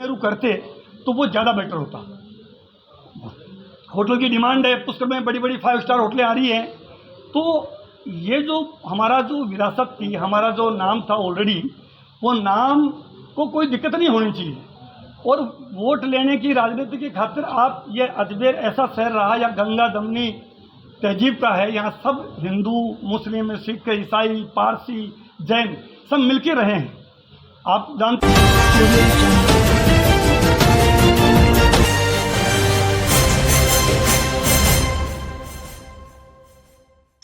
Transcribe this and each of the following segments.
शुरू करते तो वो ज़्यादा बेटर होता। होटल की डिमांड है, पुष्कर में बड़ी बड़ी 5 स्टार होटलें आ रही हैं, तो ये जो हमारा जो विरासत थी, हमारा जो नाम था ऑलरेडी, वो नाम को कोई दिक्कत नहीं होनी चाहिए। और वोट लेने की राजनीति की खातिर आप ये अजमेर ऐसा शहर रहा या गंगा जमनी तहजीब का है, यहाँ सब हिंदू, मुस्लिम, सिख, ईसाई, पारसी, जैन सब मिलके रहे हैं। आप जानते हैं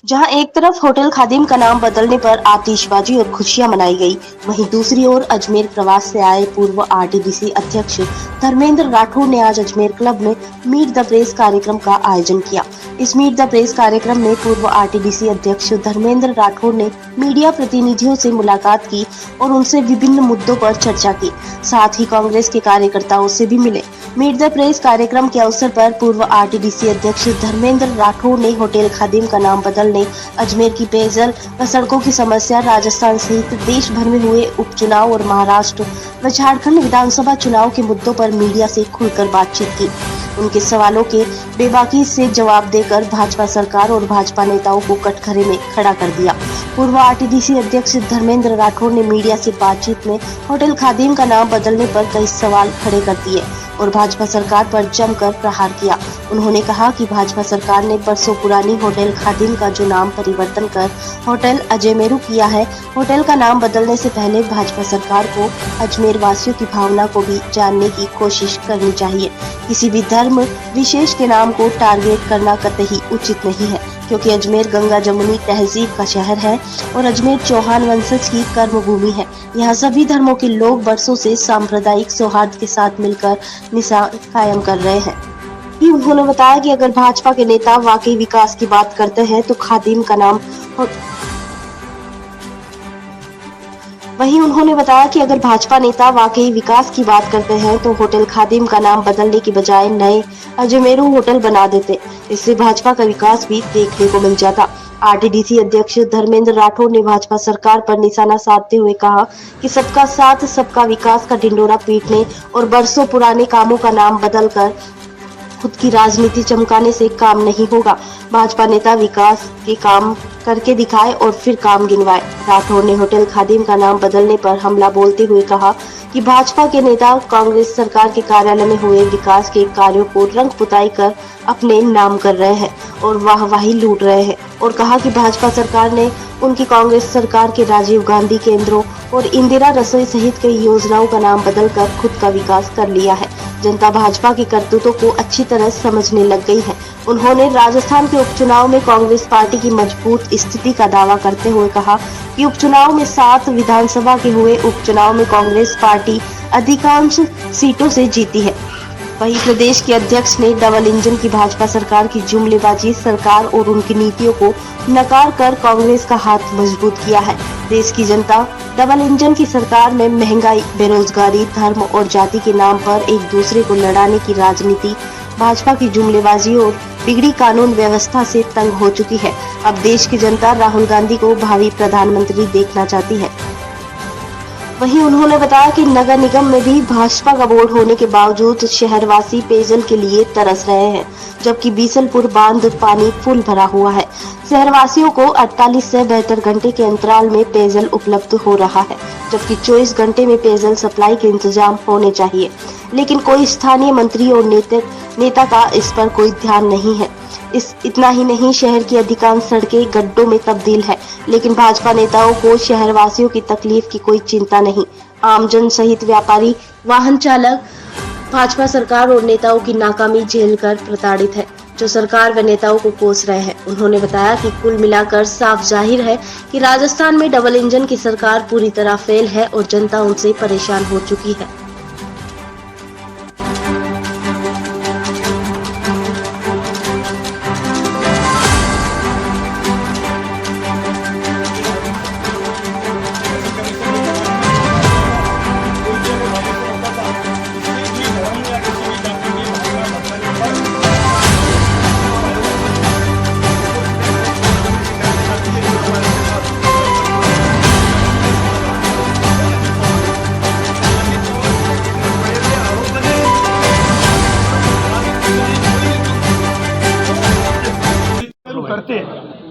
जहां एक तरफ होटल खादिम का नाम बदलने पर आतिशबाजी और खुशियां मनाई गई, वहीं दूसरी ओर अजमेर प्रवास से आए पूर्व आरटीडीसी अध्यक्ष धर्मेंद्र राठौड़ ने आज अजमेर क्लब में मीट द प्रेस कार्यक्रम का आयोजन किया। इस मीट द प्रेस कार्यक्रम में पूर्व आरटीडीसी अध्यक्ष धर्मेंद्र राठौड़ ने मीडिया प्रतिनिधियों से मुलाकात की और उनसे विभिन्न मुद्दों पर चर्चा की। साथ ही कांग्रेस के कार्यकर्ताओं से भी मिले। मीट द प्रेस कार्यक्रम के अवसर पर पूर्व आरटीडीसी अध्यक्ष धर्मेंद्र राठौड़ ने होटल खादिम का नाम बदलने, अजमेर की पेयजल व सड़कों की समस्या, राजस्थान सहित देश भर में हुए उपचुनाव और महाराष्ट्र व झारखंड विधानसभा चुनाव के मुद्दों पर मीडिया से खुलकर बातचीत की। उनके सवालों के बेबाकी से जवाब देकर भाजपा सरकार और भाजपा नेताओं को कटघरे में खड़ा कर दिया। पूर्व आरटीडीसी अध्यक्ष धर्मेंद्र राठौड़ ने मीडिया से बातचीत में होटल खादिम का नाम बदलने पर कई सवाल खड़े कर दिए और भाजपा सरकार पर जमकर प्रहार किया। उन्होंने कहा कि भाजपा सरकार ने बरसों पुरानी होटल खादिम का जो नाम परिवर्तन कर होटल अजमेरू किया है, होटल का नाम बदलने से पहले भाजपा सरकार को अजमेर वासियों की भावना को भी जानने की कोशिश करनी चाहिए। किसी भी धर्म विशेष के नाम को टारगेट करना कतई उचित नहीं है, क्योंकि अजमेर गंगा जमुनी तहजीब का शहर है और अजमेर चौहान वंशज की कर्म भूमि है। यहाँ सभी धर्मों के लोग बरसों से सांप्रदायिक सौहार्द के साथ मिलकर निशान कायम कर रहे हैं। उन्होंने बताया कि अगर भाजपा के नेता वाकई विकास की बात करते हैं तो खादिम का नाम वहीं उन्होंने बताया कि अगर भाजपा नेता वाकई विकास की बात करते हैं तो होटल खादिम का नाम बदलने की बजाय नए अजमेरू होटल बना देते। इससे भाजपा का विकास भी देखने को मिल जाता। आरटीडीसी अध्यक्ष धर्मेंद्र राठौड़ ने भाजपा सरकार पर निशाना साधते हुए कहा कि सबका साथ सबका विकास का ढिंडोरा पीटने और बरसों पुराने कामों का नाम बदलकर खुद की राजनीति चमकाने से काम नहीं होगा। भाजपा नेता विकास के काम करके दिखाए और फिर काम गिनवाए। राठौड़ ने होटल खादिम का नाम बदलने पर हमला बोलते हुए कहा कि भाजपा के नेता कांग्रेस सरकार के कार्यालय में हुए विकास के कार्यों को रंग पुताई कर अपने नाम कर रहे हैं और वाहवाही लूट रहे हैं और कहा कि भाजपा सरकार ने उनकी कांग्रेस सरकार के राजीव गांधी केंद्रों और इंदिरा रसोई सहित कई योजनाओं का नाम बदलकर खुद का विकास कर लिया है। जनता भाजपा की करतूतों को अच्छी तरह समझने लग गई है। उन्होंने राजस्थान के उपचुनाव में कांग्रेस पार्टी की मजबूत स्थिति का दावा करते हुए कहा कि उपचुनाव में 7 विधानसभा के हुए उपचुनाव में कांग्रेस पार्टी अधिकांश सीटों से जीती है। वहीं प्रदेश के अध्यक्ष ने डबल इंजन की भाजपा सरकार की जुमलेबाजी सरकार और उनकी नीतियों को नकार कर कांग्रेस का हाथ मजबूत किया है। देश की जनता डबल इंजन की सरकार में महंगाई, बेरोजगारी, धर्म और जाति के नाम पर एक दूसरे को लड़ाने की राजनीति, भाजपा की जुमलेबाजी और बिगड़ी कानून व्यवस्था से तंग हो चुकी है। अब देश की जनता राहुल गांधी को भावी प्रधानमंत्री देखना चाहती है। वहीं उन्होंने बताया कि नगर निगम में भी भाजपा का बोर्ड होने के बावजूद शहरवासी पेयजल के लिए तरस रहे हैं, जबकि बीसलपुर बांध पानी फुल भरा हुआ है। शहरवासियों को 48 से 72 घंटे के अंतराल में पेयजल उपलब्ध हो रहा है, जबकि 24 घंटे में पेयजल सप्लाई के इंतजाम होने चाहिए, लेकिन कोई स्थानीय मंत्री और नेता का इस पर कोई ध्यान नहीं है। इतना ही नहीं, शहर की अधिकांश सड़कें गड्ढों में तब्दील है, लेकिन भाजपा नेताओं को शहरवासियों की तकलीफ की कोई चिंता नहीं। आमजन सहित व्यापारी, वाहन चालक भाजपा सरकार और नेताओं की नाकामी झेलकर प्रताड़ित है, जो सरकार व नेताओं को कोस रहे हैं। उन्होंने बताया कि कुल मिलाकर साफ जाहिर है कि राजस्थान में डबल इंजन की सरकार पूरी तरह फेल है और जनता उनसे परेशान हो चुकी है।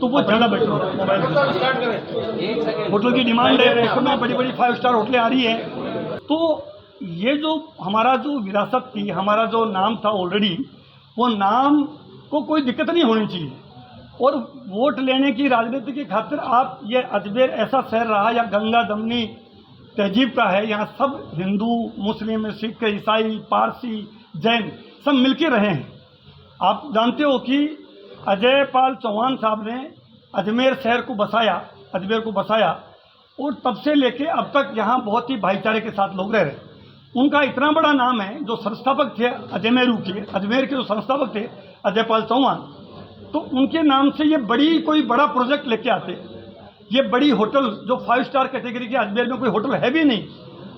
तो वो ज़्यादा बेटर होगा। मोबाइल होटल की डिमांड है, इस समय बड़ी बड़ी 5 स्टार होटलें आ रही हैं। तो ये जो हमारा जो विरासत थी, हमारा जो नाम था ऑलरेडी, वो नाम को कोई दिक्कत नहीं होनी चाहिए। और वोट लेने की राजनीति की खातिर आप ये अजमेर ऐसा शहर रहा या गंगा जमनी तहजीब का है, यहाँ सब हिंदू, मुस्लिम, सिख, ईसाई, पारसी, जैन सब मिलके रहे हैं। आप जानते हो कि अजय पाल चौहान साहब ने अजमेर शहर को बसाया, अजमेर को बसाया, और तब से लेके अब तक यहाँ बहुत ही भाईचारे के साथ लोग रह रहे हैं। उनका इतना बड़ा नाम है, जो संस्थापक थे अजमेर के जो संस्थापक थे अजय पाल चौहान, तो उनके नाम से ये कोई बड़ा प्रोजेक्ट लेके आते। ये बड़ी होटल जो 5 स्टार कैटेगरी के अजमेर में कोई होटल है भी नहीं।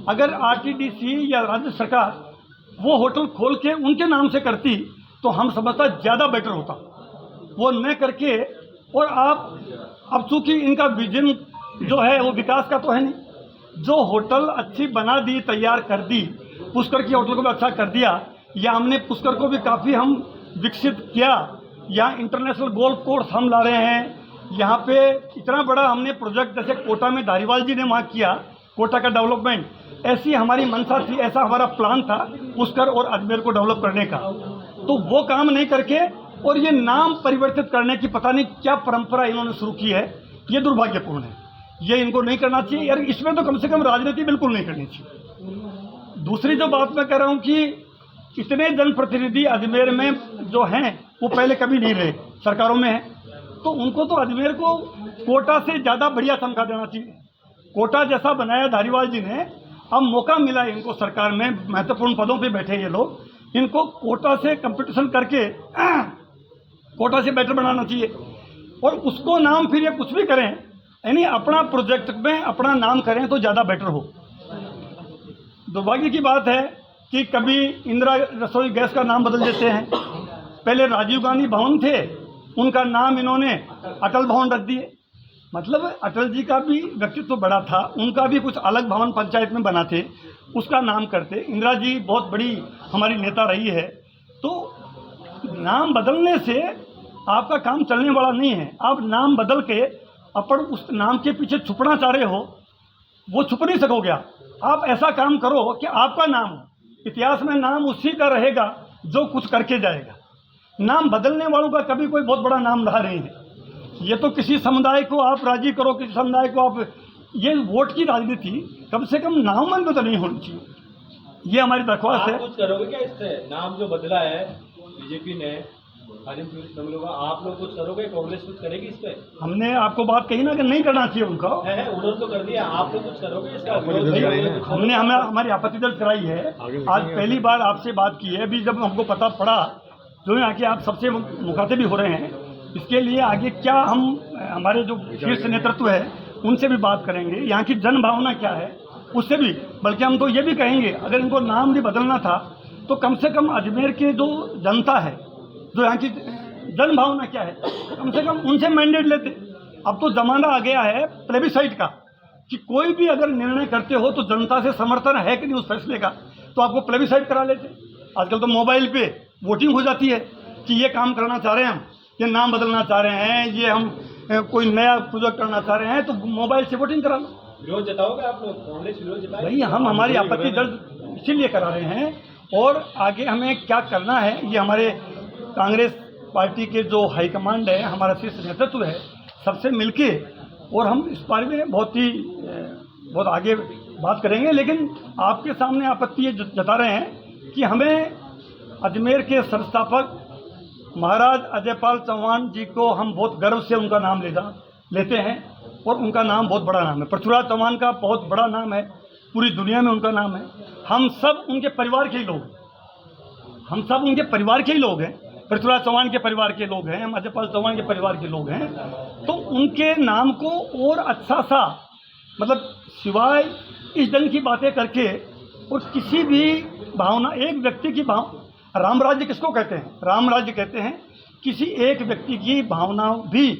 अगर आरटीडीसी या राज्य सरकार वो होटल खोल के उनके नाम से करती तो हम समझता ज़्यादा बेटर होता। वो न करके, और आप अब चूँकि इनका विजन जो है वो विकास का तो है नहीं। जो होटल अच्छी बना दी, तैयार कर दी, पुष्कर की होटल को भी अच्छा कर दिया, या हमने पुष्कर को भी काफ़ी हम विकसित किया। यहाँ इंटरनेशनल गोल्फ कोर्स हम ला रहे हैं। यहाँ पे इतना बड़ा हमने प्रोजेक्ट जैसे कोटा में धारीवाल जी ने वहाँ किया, कोटा का डेवलपमेंट, ऐसी हमारी मंशा थी, ऐसा हमारा प्लान था पुष्कर और अजमेर को डेवलप करने का। तो वो काम नहीं करके और ये नाम परिवर्तित करने की पता नहीं क्या परंपरा इन्होंने शुरू की है, ये दुर्भाग्यपूर्ण है। ये इनको नहीं करना चाहिए यार, इसमें तो कम से कम राजनीति बिल्कुल नहीं करनी चाहिए। दूसरी जो बात मैं कह रहा हूँ कि इतने जनप्रतिनिधि अजमेर में जो हैं वो पहले कभी नहीं रहे, सरकारों में हैं, तो उनको तो अजमेर को कोटा से ज़्यादा बढ़िया तनख्वाह देना चाहिए। कोटा जैसा बनाया धारीवाल जी ने, अब मौका मिला है इनको सरकार में, महत्वपूर्ण पदों पे बैठे ये लोग, इनको कोटा से कंपटीशन करके कोटा से बेटर बनाना चाहिए। और उसको नाम फिर ये कुछ भी करें, यानी अपना प्रोजेक्ट में अपना नाम करें तो ज़्यादा बेटर हो। दुर्भाग्य की बात है कि कभी इंदिरा रसोई गैस का नाम बदल देते हैं। पहले राजीव गांधी भवन थे, उनका नाम इन्होंने अटल भवन रख दिए। मतलब अटल जी का भी व्यक्तित्व बड़ा था, उनका भी कुछ अलग भवन पंचायत में बनाते, उसका नाम करते। इंदिरा जी बहुत बड़ी हमारी नेता रही है। तो नाम बदलने से आपका काम चलने वाला नहीं है। आप नाम बदल के अपन उस नाम के पीछे छुपना चाह रहे हो, वो छुप नहीं सकोगे। आप ऐसा काम करो कि आपका नाम हो, इतिहास में नाम उसी का रहेगा जो कुछ करके जाएगा। नाम बदलने वालों का कभी कोई बहुत बड़ा नाम रहा नहीं है। ये तो किसी समुदाय को आप राजी करो, किसी समुदाय को आप, ये वोट की राजनीति, कम से कम नाम में तो नहीं होनी चाहिए। ये हमारी दरख्वास्त है। कुछ करोगे क्या इससे? नाम जो बदला है बीजेपी ने, आप लोग कुछ करोगे? कांग्रेस कुछ करेगी इस पे? हमने आपको बात कही ना कि नहीं करना चाहिए उनको, उन्होंने तो कर दिया, आप लोग कुछ करोगे इसका? हमने हमारी आपत्ति दर्ज कराई है। आज पहली बार आपसे बात की है। अभी जब हमको पता पड़ा, जो यहाँ के आप सबसे मुखातिब भी हो रहे हैं, इसके लिए आगे क्या हम हमारे जो शीर्ष नेतृत्व है उनसे भी बात करेंगे, यहाँ की जन भावना क्या है उससे भी। बल्कि हम तो ये भी कहेंगे, अगर इनको नाम भी बदलना था तो कम से कम अजमेर के जो जनता है, जो यहाँ की जन भावना क्या है, कम से कम उनसे मैंडेट लेते। अब तो ज़माना आ गया है प्लेबिसाइट का, कि कोई भी अगर निर्णय करते हो तो जनता से समर्थन है कि नहीं उस फैसले का, तो आपको प्लेबिसाइट करा लेते। आजकल तो मोबाइल पे वोटिंग हो जाती है कि ये काम करना चाह रहे हैं हम, ये नाम बदलना चाह रहे हैं, ये हम कोई नया प्रोजेक्ट करना चाह रहे हैं, तो मोबाइल से वोटिंग करा लो। विरोध जताओगे आप लोग? कांग्रेस विरोध जताएगी? भाई हम हमारी आपत्ति दर्ज इसीलिए करा रहे हैं, और आगे हमें क्या करना है ये हमारे कांग्रेस पार्टी के जो हाईकमांड है, हमारा शीर्ष नेतृत्व है, सबसे मिलके, और हम इस बारे में बहुत आगे बात करेंगे। लेकिन आपके सामने आपत्ति ये जता रहे हैं कि हमें अजमेर के संस्थापक महाराज अजयपाल चौहान जी को हम बहुत गर्व से उनका नाम लेते हैं, और उनका नाम बहुत बड़ा नाम है। पृथ्वीराज चौहान का बहुत बड़ा नाम है, पूरी दुनिया में उनका नाम है। हम सब उनके परिवार के ही लोग, हम सब उनके परिवार के ही लोग हैं। पृथ्वीराज चौहान के परिवार के लोग हैं, हम अजयपाल चौहान के परिवार के लोग हैं। तो उनके नाम को और अच्छा सा, मतलब सिवाय इस ढंग की बातें करके और किसी भी भावना, एक व्यक्ति की राम राज्य किसको कहते हैं? राम राज्य कहते हैं किसी एक व्यक्ति की भावना भी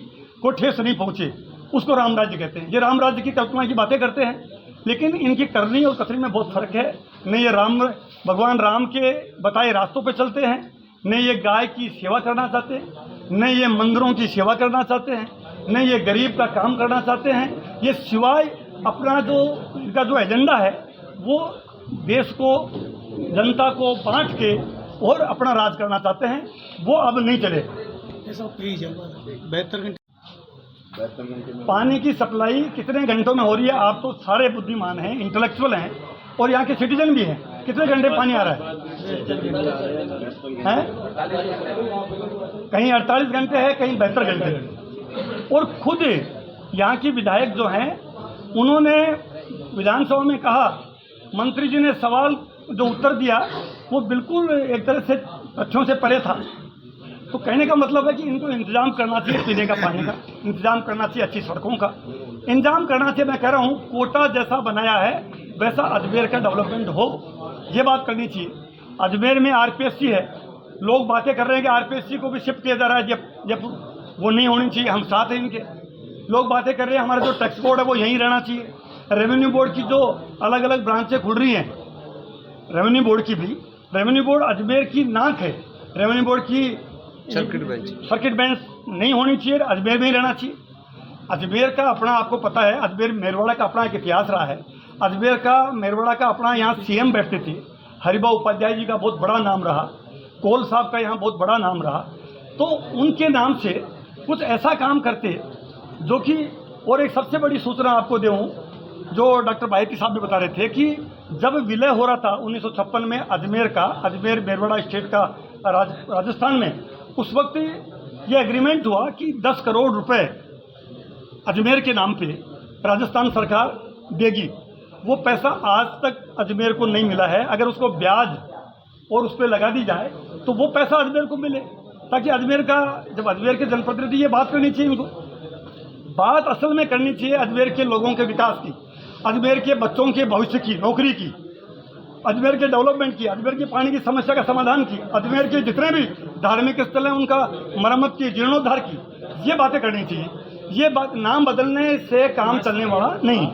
को ठेस नहीं पहुँचे, उसको राम राज्य कहते हैं। ये राम राज्य की कल्पना की बातें करते हैं, लेकिन इनकी करनी और कथनी में बहुत फर्क है। न ये भगवान राम के बताए रास्तों पे चलते हैं, न ये गाय की सेवा करना चाहते हैं, न ये मंदिरों की सेवा करना चाहते हैं। नहीं ये गरीब का काम करना चाहते हैं, ये सिवाय अपना जो इनका जो एजेंडा है वो देश को, जनता को बांट के और अपना राज करना चाहते हैं, वो अब नहीं चले। पानी की सप्लाई कितने घंटों में हो रही है? आप तो सारे बुद्धिमान हैं, इंटेलेक्चुअल हैं और यहाँ के सिटीजन भी हैं। कितने घंटे पानी आ रहा है? कहीं 48 घंटे है, कहीं 72 घंटे। और खुद यहाँ की विधायक जो हैं उन्होंने विधानसभा में कहा, मंत्री जी ने सवाल जो उत्तर दिया वो बिल्कुल एक तरह से तथ्यों से परे था। तो कहने का मतलब है कि इनको इंतजाम करना चाहिए, पीने का पानी का इंतजाम करना चाहिए, अच्छी सड़कों का इंतजाम करना चाहिए। मैं कह रहा हूँ कोटा जैसा बनाया है वैसा अजमेर का डेवलपमेंट हो, ये बात करनी चाहिए। अजमेर में आरपीएससी है, लोग बातें कर रहे हैं कि आरपीएससी को भी शिफ्ट किया जा रहा है, जब वो नहीं होनी चाहिए। हम साथ हैं इनके। लोग बातें कर रहे हैं हमारा जो टैक्स बोर्ड है वो यहीं रहना चाहिए। रेवेन्यू बोर्ड की जो अलग अलग ब्रांचें खुल रही हैं, रेवेन्यू बोर्ड की भी, रेवेन्यू बोर्ड अजमेर की नाक है। रेवेन्यू बोर्ड की सर्किट बेंच नहीं होनी चाहिए, अजमेर में ही रहना चाहिए। अजमेर का अपना, आपको पता है, अजमेर मेरवाड़ा का अपना एक इतिहास रहा है। अजमेर का, मेरवाड़ा का अपना यहाँ सीएम बैठते थे, हरिभाऊ उपाध्याय जी का बहुत बड़ा नाम रहा, कोल साहब का यहाँ बहुत बड़ा नाम रहा। तो उनके नाम से कुछ ऐसा काम करते जो कि, और एक सबसे बड़ी सूचना आपको दूँ जो डॉक्टर बायती साहब भी बता रहे थे कि जब विलय हो रहा था 1956 में अजमेर का, अजमेर मेरवाड़ा स्टेट का राजस्थान में, उस वक्त ये एग्रीमेंट हुआ कि 10 करोड़ रुपए अजमेर के नाम पे राजस्थान सरकार देगी। वो पैसा आज तक अजमेर को नहीं मिला है। अगर उसको ब्याज और उस पर लगा दी जाए तो वो पैसा अजमेर को मिले, ताकि अजमेर का, जब अजमेर के जनप्रतिनिधि, ये बात करनी चाहिए, उनको बात असल में करनी चाहिए अजमेर के लोगों के विकास की, अजमेर के बच्चों के भविष्य की, नौकरी की, अजमेर के डेवलपमेंट की, अजमेर की पानी की समस्या का समाधान की, अजमेर के जितने भी धार्मिक स्थल हैं उनका मरम्मत की, जीर्णोद्धार की, ये बातें करनी चाहिए। ये बात, नाम बदलने से काम चलने वाला नहीं।